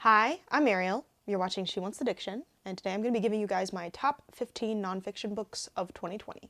Hi, I'm Ariel. You're watching She Wants the Diction, and today I'm going to be giving you guys my top 15 nonfiction books of 2020.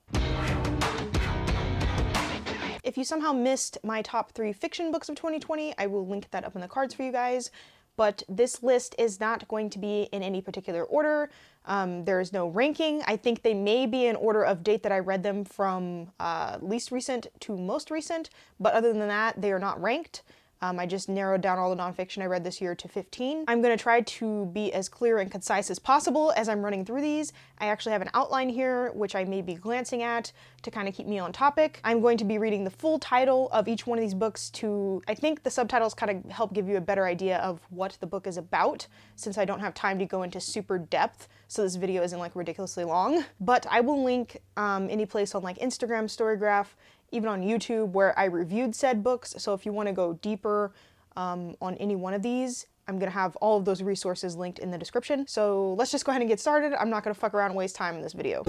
If you somehow missed my top 3 fiction books of 2020, I will link that up in the cards for you guys, but this list is not going to be in any particular order. There is no ranking. I think they may be in order of date that I read them from least recent to most recent, but other than that, they are not ranked. I just narrowed down all the nonfiction I read this year to 15. I'm going to try to be as clear and concise as possible as I'm running through these. I actually have an outline here, which I may be glancing at to kind of keep me on topic. I'm going to be reading the full title of each one of these books to, I think the subtitles kind of help give you a better idea of what the book is about, since I don't have time to go into super depth, so this video isn't like ridiculously long. But I will link any place on like Instagram, Storygraph, even on YouTube where I reviewed said books, so if you want to go deeper on any one of these, I'm going to have all of those resources linked in the description. So let's just go ahead and get started. I'm not going to fuck around and waste time in this video.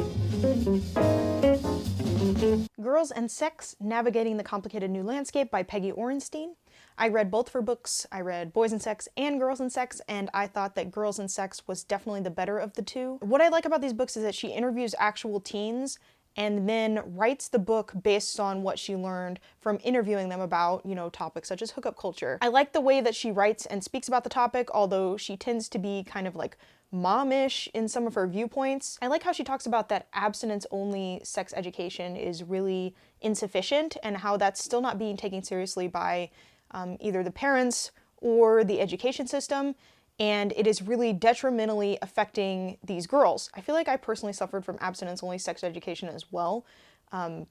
Girls and Sex, Navigating the Complicated New Landscape by Peggy Orenstein. I read both of her books. I read Boys and Sex and Girls and Sex, and I thought that Girls and Sex was definitely the better of the two. What I like about these books is that she interviews actual teens and then writes the book based on what she learned from interviewing them about, topics such as hookup culture. I like the way that she writes and speaks about the topic, although she tends to be kind of like momish in some of her viewpoints. I like how she talks about that abstinence-only sex education is really insufficient and how that's still not being taken seriously by either the parents or the education system, and it is really detrimentally affecting these girls. I feel like I personally suffered from abstinence-only sex education as well,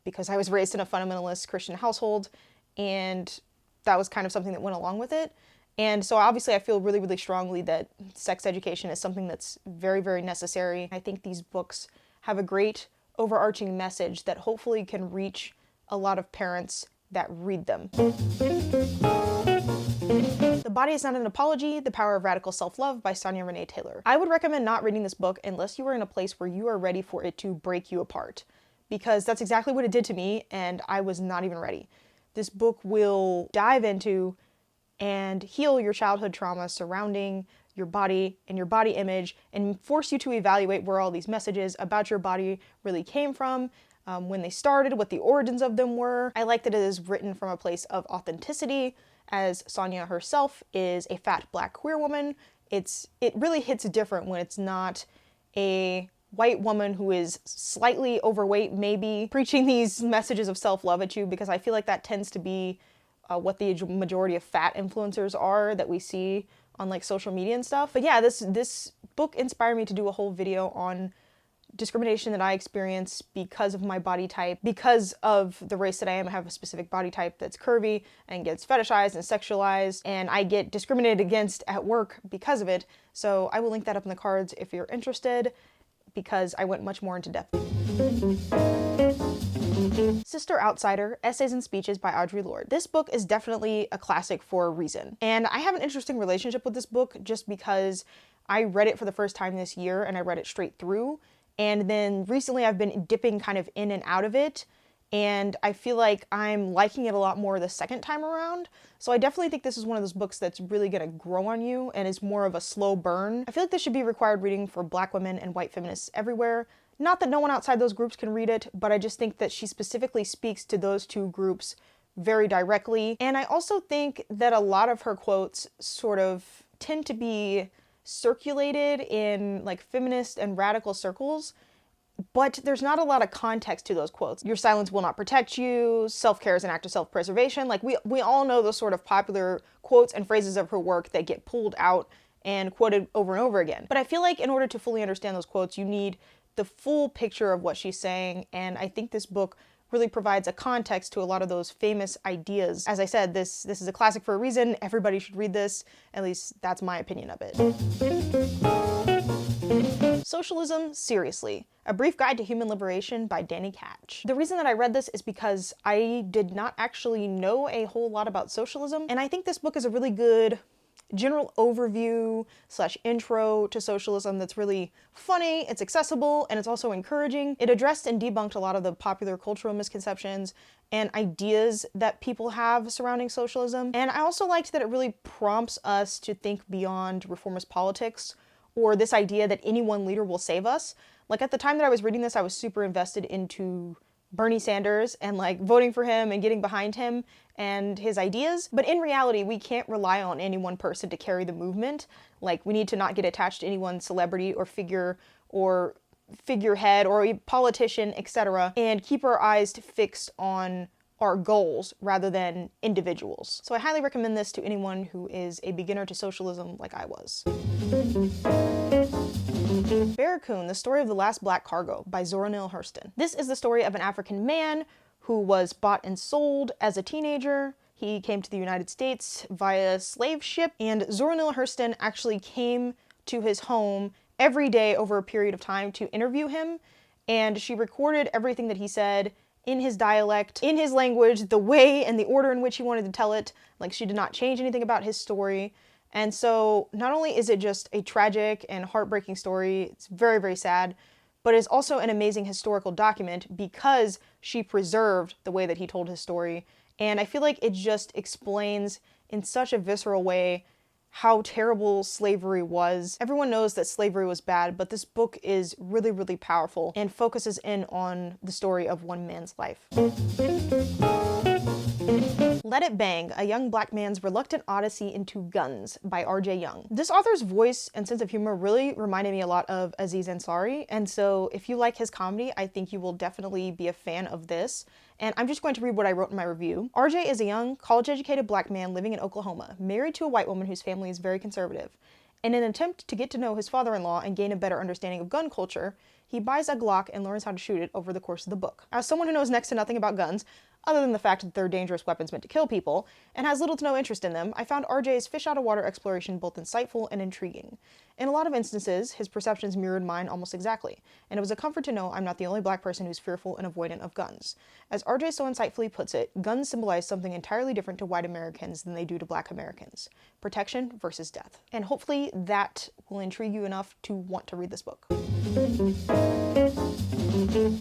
because I was raised in a fundamentalist Christian household, and that was kind of something that went along with it. And so obviously I feel really, really strongly that sex education is something that's very, very necessary. I think these books have a great overarching message that hopefully can reach a lot of parents that read them. The Body is Not an Apology, The Power of Radical Self-Love by Sonya Renee Taylor. I would recommend not reading this book unless you are in a place where you are ready for it to break you apart, because that's exactly what it did to me, and I was not even ready. This book will dive into and heal your childhood trauma surrounding your body and your body image and force you to evaluate where all these messages about your body really came from, when they started, what the origins of them were. I like that it is written from a place of authenticity, as Sonya herself is a fat black queer woman. It really hits different when it's not a white woman who is slightly overweight, maybe preaching these messages of self-love at you, because I feel like that tends to be what the majority of fat influencers are that we see on like social media and stuff. But yeah, this book inspired me to do a whole video on discrimination that I experience because of my body type, because of the race that I am. I have a specific body type that's curvy and gets fetishized and sexualized, and I get discriminated against at work because of it. So I will link that up in the cards if you're interested, because I went much more into depth. Sister Outsider, Essays and Speeches by Audre Lorde. This book is definitely a classic for a reason. And I have an interesting relationship with this book just because I read it for the first time this year and I read it straight through. And then recently I've been dipping kind of in and out of it, and I feel like I'm liking it a lot more the second time around. So I definitely think this is one of those books that's really gonna grow on you and is more of a slow burn. I feel like this should be required reading for Black women and white feminists everywhere. Not that no one outside those groups can read it, but I just think that she specifically speaks to those two groups very directly. And I also think that a lot of her quotes sort of tend to be circulated in like feminist and radical circles, but there's not a lot of context to those quotes. Your silence will not protect you, self-care is an act of self-preservation. Like we all know those sort of popular quotes and phrases of her work that get pulled out and quoted over and over again. But I feel like in order to fully understand those quotes, you need the full picture of what she's saying, and I think this book really provides a context to a lot of those famous ideas. As I said, this is a classic for a reason. Everybody should read this. At least that's my opinion of it. Socialism Seriously, A Brief Guide to Human Liberation by Katch. The reason that I read this is because I did not actually know a whole lot about socialism, and I think this book is a really good general overview / intro to socialism that's really funny, it's accessible, and it's also encouraging. It addressed and debunked a lot of the popular cultural misconceptions and ideas that people have surrounding socialism. And I also liked that it really prompts us to think beyond reformist politics or this idea that any one leader will save us. Like, at the time that I was reading this, I was super invested into Bernie Sanders and like voting for him and getting behind him and his ideas. But in reality, we can't rely on any one person to carry the movement. Like, we need to not get attached to any one celebrity or figure or figurehead or a politician, etc., and keep our eyes fixed on our goals rather than individuals. So I highly recommend this to anyone who is a beginner to socialism like I was. Barracoon, The Story of the Last Black Cargo by Zora Neale Hurston. This is the story of an African man who was bought and sold as a teenager. He came to the United States via slave ship, and Zora Neale Hurston actually came to his home every day over a period of time to interview him, and she recorded everything that he said in his dialect, in his language, the way and the order in which he wanted to tell it. Like, she did not change anything about his story. And so not only is it just a tragic and heartbreaking story, it's very, very sad, but it's also an amazing historical document because she preserved the way that he told his story. And I feel like it just explains in such a visceral way how terrible slavery was. Everyone knows that slavery was bad, but this book is really, really powerful and focuses in on the story of one man's life. Let It Bang, A Young Black Man's Reluctant Odyssey into Guns by R.J. Young. This author's voice and sense of humor really reminded me a lot of Aziz Ansari, and so if you like his comedy, I think you will definitely be a fan of this. And I'm just going to read what I wrote in my review. RJ is a young, college-educated black man living in Oklahoma, married to a white woman whose family is very conservative. In an attempt to get to know his father-in-law and gain a better understanding of gun culture, he buys a Glock and learns how to shoot it over the course of the book. As someone who knows next to nothing about guns, other than the fact that they're dangerous weapons meant to kill people, and has little to no interest in them, I found RJ's fish-out-of-water exploration both insightful and intriguing. In a lot of instances, his perceptions mirrored mine almost exactly, and it was a comfort to know I'm not the only black person who's fearful and avoidant of guns. As RJ so insightfully puts it, guns symbolize something entirely different to white Americans than they do to black Americans. Protection versus death. And hopefully that will intrigue you enough to want to read this book.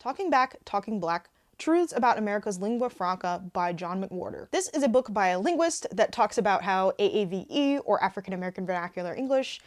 Talking Back, Talking Black, Truths About America's Lingua Franca by John McWhorter. This is a book by a linguist that talks about how AAVE, or African American Vernacular English,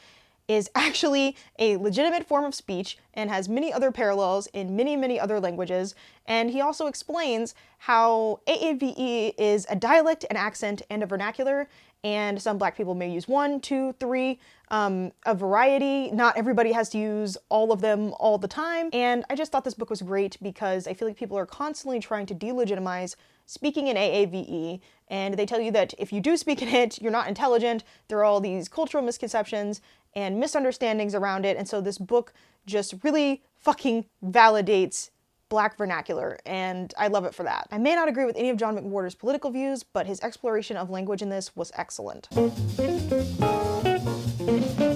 is actually a legitimate form of speech and has many other parallels in many, many other languages. And he also explains how AAVE is a dialect, an accent, and a vernacular, and some black people may use 1, 2, 3, a variety. Not everybody has to use all of them all the time. And I just thought this book was great because I feel like people are constantly trying to delegitimize speaking in AAVE, and they tell you that if you do speak in it, you're not intelligent. There are all these cultural misconceptions and misunderstandings around it, and so this book just really fucking validates black vernacular, and I love it for that. I may not agree with any of John McWhorter's political views, but his exploration of language in this was excellent.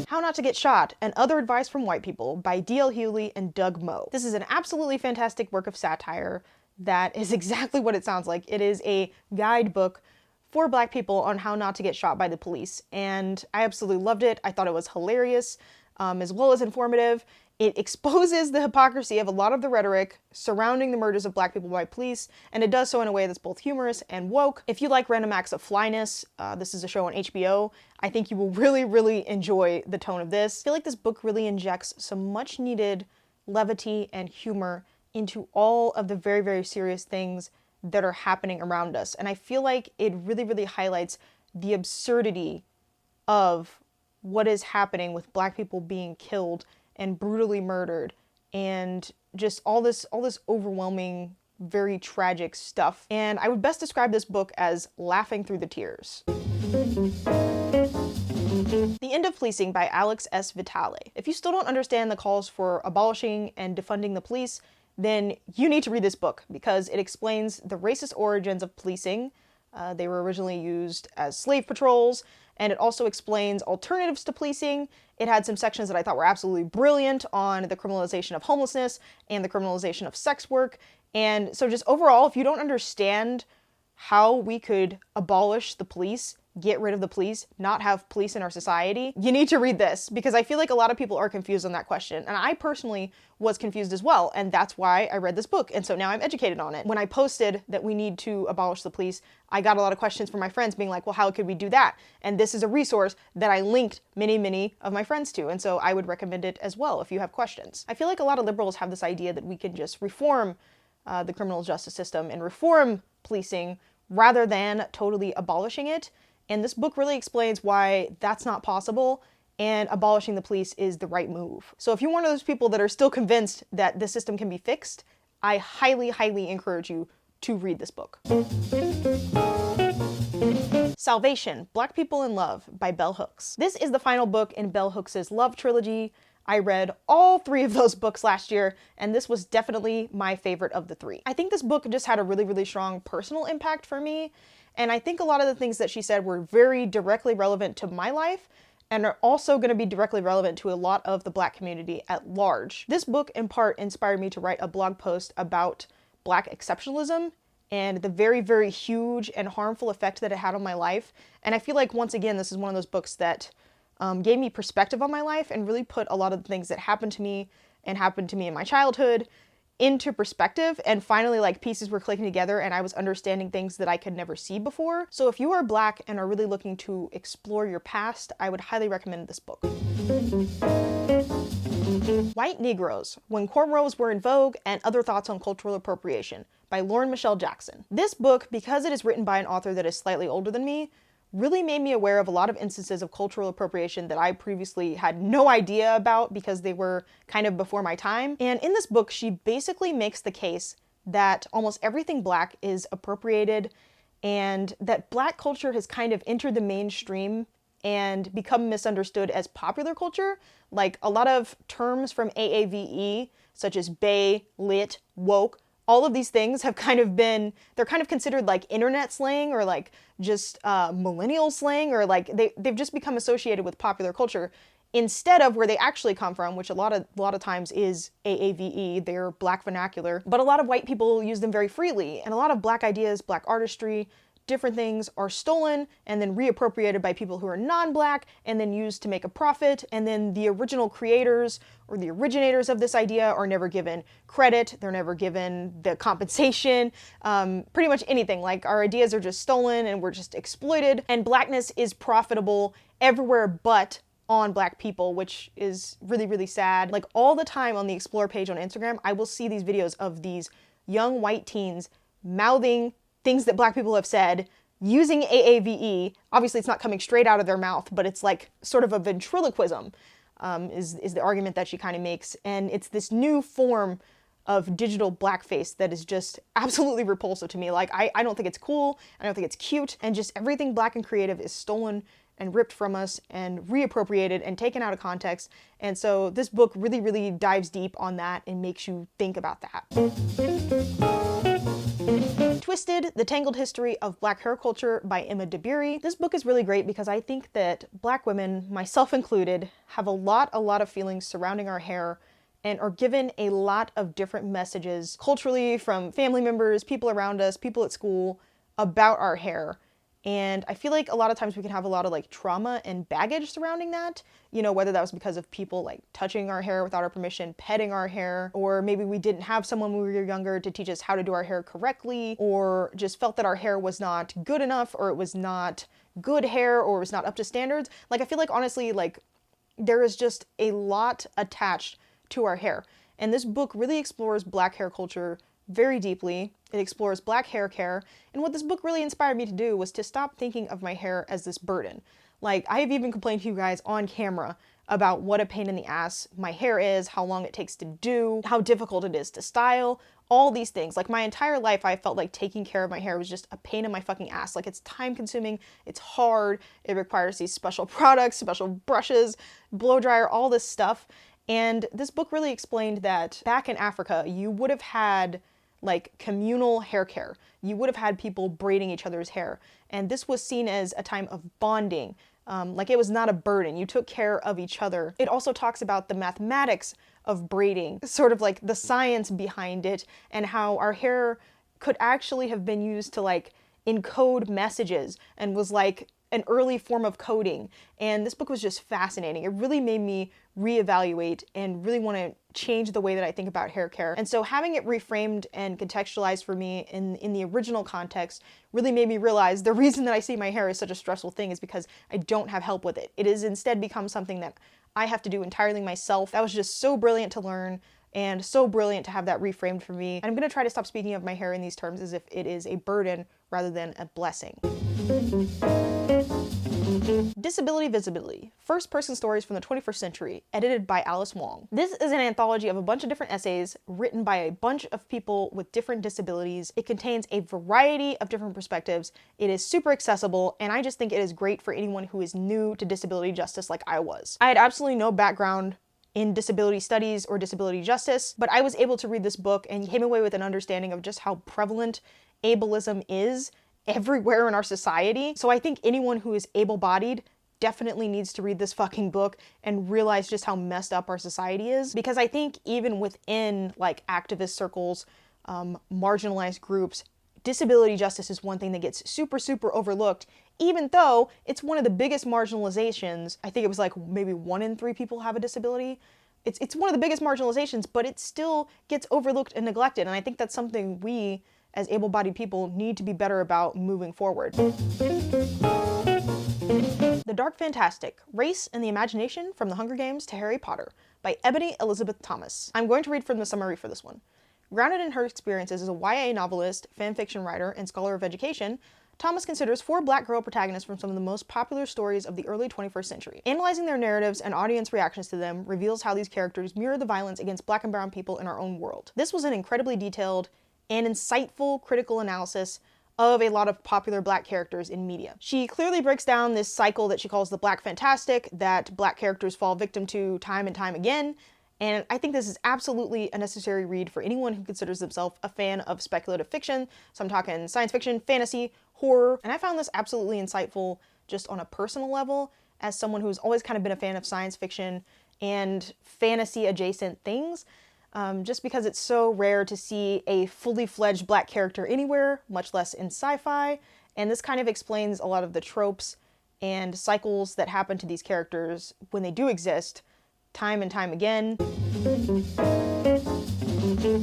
How Not to Get Shot, and Other Advice from White People by D.L. Hughley and Doug Moe. This is an absolutely fantastic work of satire that is exactly what it sounds like. It is a guidebook for black people on how not to get shot by the police, and I absolutely loved it. I thought it was hilarious, as well as informative. It exposes the hypocrisy of a lot of the rhetoric surrounding the murders of black people by police, and it does so in a way that's both humorous and woke. If you like random acts of flyness, this is a show on HBO, I think you will really, really enjoy the tone of this. I feel like this book really injects some much needed levity and humor into all of the very, very serious things that are happening around us. And I feel like it really, really highlights the absurdity of what is happening with black people being killed and brutally murdered, and just all this overwhelming, very tragic stuff. And I would best describe this book as laughing through the tears. The End of Policing by Alex S. Vitale. If you still don't understand the calls for abolishing and defunding the police, then you need to read this book because it explains the racist origins of policing. They were originally used as slave patrols, and it also explains alternatives to policing. It had some sections that I thought were absolutely brilliant on the criminalization of homelessness and the criminalization of sex work. And so just overall, if you don't understand how we could abolish the police, get rid of the police, not have police in our society, you need to read this, because I feel like a lot of people are confused on that question. And I personally was confused as well. And that's why I read this book. And so now I'm educated on it. When I posted that we need to abolish the police, I got a lot of questions from my friends being like, well, how could we do that? And this is a resource that I linked many of my friends to. And so I would recommend it as well if you have questions. I feel like a lot of liberals have this idea that we can just reform the criminal justice system and reform policing rather than totally abolishing it. And this book really explains why that's not possible and abolishing the police is the right move. So if you're one of those people that are still convinced that the system can be fixed, I highly encourage you to read this book. Salvation, Black People in Love by Bell Hooks. This is the final book in Bell Hooks' Love trilogy. I read all 3 of those books last year, and this was definitely my favorite of the 3. I think this book just had a really strong personal impact for me, and I think a lot of the things that she said were very directly relevant to my life, and are also going to be directly relevant to a lot of the Black community at large. This book, in part, inspired me to write a blog post about Black exceptionalism and the very huge and harmful effect that it had on my life. And I feel like, once again, this is one of those books that gave me perspective on my life and really put a lot of the things that happened to me in my childhood into perspective, and finally like pieces were clicking together and I was understanding things that I could never see before. So if you are Black and are really looking to explore your past, I would highly recommend this book. White Negroes, When Cornrows Were in Vogue and Other Thoughts on Cultural Appropriation by Lauren Michelle Jackson. This book, because it is written by an author that is slightly older than me, really made me aware of a lot of instances of cultural appropriation that I previously had no idea about because they were kind of before my time. And in this book, she basically makes the case that almost everything Black is appropriated and that Black culture has kind of entered the mainstream and become misunderstood as popular culture. Like a lot of terms from AAVE, such as bae, lit, woke, all of these things have kind of been, they're kind of considered like internet slang or like just millennial slang, or like they've just become associated with popular culture instead of where they actually come from, which a lot of times is AAVE, their Black vernacular. But a lot of white people use them very freely, and a lot of Black ideas, Black artistry, different things are stolen and then reappropriated by people who are non-Black and then used to make a profit, and then the original creators or the originators of this idea are never given credit, they're never given the compensation, pretty much anything. Like our ideas are just stolen and we're just exploited, and Blackness is profitable everywhere but on Black people, which is really sad. Like all the time on the Explore page on Instagram, I will see these videos of these young white teens mouthing things that Black people have said using AAVE. Obviously it's not coming straight out of their mouth, but it's like sort of a ventriloquism, is the argument that she kind of makes. And it's this new form of digital blackface that is just absolutely repulsive to me. Like I don't think it's cool, I don't think it's cute, and just everything Black and creative is stolen and ripped from us and reappropriated and taken out of context. And so this book really dives deep on that and makes you think about that. Twisted, The Tangled History of Black Hair Culture by Emma DeBerry. This book is really great because I think that Black women, myself included, have a lot of feelings surrounding our hair and are given a lot of different messages culturally from family members, people around us, people at school about our hair. And I feel like a lot of times we can have a lot of like trauma and baggage surrounding that, you know, whether that was because of people like touching our hair without our permission, petting our hair, or maybe we didn't have someone when we were younger to teach us how to do our hair correctly, or just felt that our hair was not good enough, or it was not good hair, or it was not up to standards. Like I feel like honestly, like there is just a lot attached to our hair. And this book really explores Black hair culture very deeply. It explores Black hair care, and what this book really inspired me to do was to stop thinking of my hair as this burden. Like, I have even complained to you guys on camera about what a pain in the ass my hair is, how long it takes to do, how difficult it is to style, all these things. Like, my entire life I felt like taking care of my hair was just a pain in my fucking ass. Like, it's time consuming, it's hard, it requires these special products, special brushes, blow dryer, all this stuff. And this book really explained that back in Africa, you would have had like communal hair care. You would have had people braiding each other's hair. And this was seen as a time of bonding. Like it was not a burden. You took care of each other. It also talks about the mathematics of braiding, sort of like the science behind it, and how our hair could actually have been used to like encode messages and was like an early form of coding. And this book was just fascinating. It really made me reevaluate and really want to change the way that I think about hair care. And so having it reframed and contextualized for me in the original context really made me realize the reason that I see my hair as such a stressful thing is because I don't have help with it. It has instead become something that I have to do entirely myself. That was just so brilliant to learn and so brilliant to have that reframed for me. And I'm going to try to stop speaking of my hair in these terms as if it is a burden rather than a blessing. Disability Visability, First-Person Stories from the 21st Century, edited by Alice Wong. This is an anthology of a bunch of different essays written by a bunch of people with different disabilities. It contains a variety of different perspectives. It is super accessible, and I just think it is great for anyone who is new to disability justice like I was. I had absolutely no background in disability studies or disability justice, but I was able to read this book and came away with an understanding of just how prevalent ableism is everywhere in our society. So I think anyone who is able-bodied definitely needs to read this fucking book and realize just how messed up our society is. Because I think even within like activist circles, marginalized groups, disability justice is one thing that gets super, super overlooked, even though it's one of the biggest marginalizations. I think it was like maybe 1 in 3 people have a disability. It's one of the biggest marginalizations, but it still gets overlooked and neglected. And I think that's something we as able-bodied people need to be better about moving forward. The Dark Fantastic, Race and the Imagination from the Hunger Games to Harry Potter by Ebony Elizabeth Thomas. I'm going to read from the summary for this one. Grounded in her experiences as a YA novelist, fanfiction writer, and scholar of education, Thomas considers 4 black girl protagonists from some of the most popular stories of the early 21st century. Analyzing their narratives and audience reactions to them reveals how these characters mirror the violence against black and brown people in our own world. This was an incredibly detailed and insightful critical analysis of a lot of popular black characters in media. She clearly breaks down this cycle that she calls the Black Fantastic that black characters fall victim to time and time again, and I think this is absolutely a necessary read for anyone who considers themselves a fan of speculative fiction. So I'm talking science fiction, fantasy, horror, and I found this absolutely insightful just on a personal level as someone who's always kind of been a fan of science fiction and fantasy adjacent things. Just because it's so rare to see a fully fledged black character anywhere, much less in sci-fi, and this kind of explains a lot of the tropes and cycles that happen to these characters when they do exist, time and time again.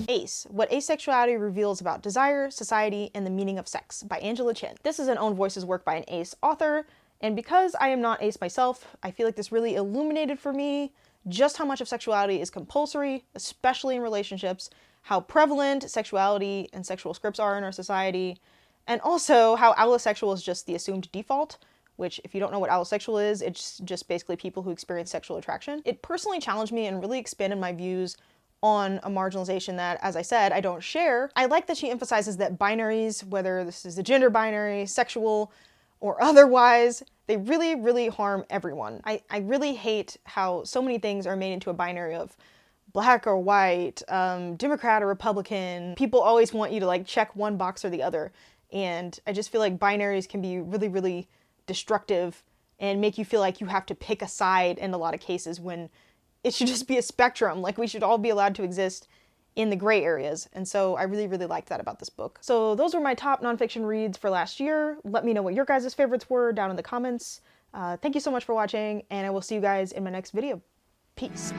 Ace, What Asexuality Reveals About Desire, Society, and the Meaning of Sex by Angela Chen. This is an Own Voices work by an ace author, and because I am not ace myself, I feel like this really illuminated for me just how much of sexuality is compulsory, especially in relationships, how prevalent sexuality and sexual scripts are in our society, and also how allosexual is just the assumed default, which if you don't know what allosexual is, it's just basically people who experience sexual attraction. It personally challenged me and really expanded my views on a marginalization that, as I said, I don't share. I like that she emphasizes that binaries, whether this is a gender binary, sexual, or otherwise, they really, really harm everyone. I really hate how so many things are made into a binary of black or white, Democrat or Republican. People always want you to like check one box or the other. And I just feel like binaries can be really, really destructive and make you feel like you have to pick a side in a lot of cases when it should just be a spectrum. Like we should all be allowed to exist in the gray areas. And so I really, really liked that about this book. So those were my top nonfiction reads for last year. Let me know what your guys' favorites were down in the comments. Thank you so much for watching, and I will see you guys in my next video. Peace.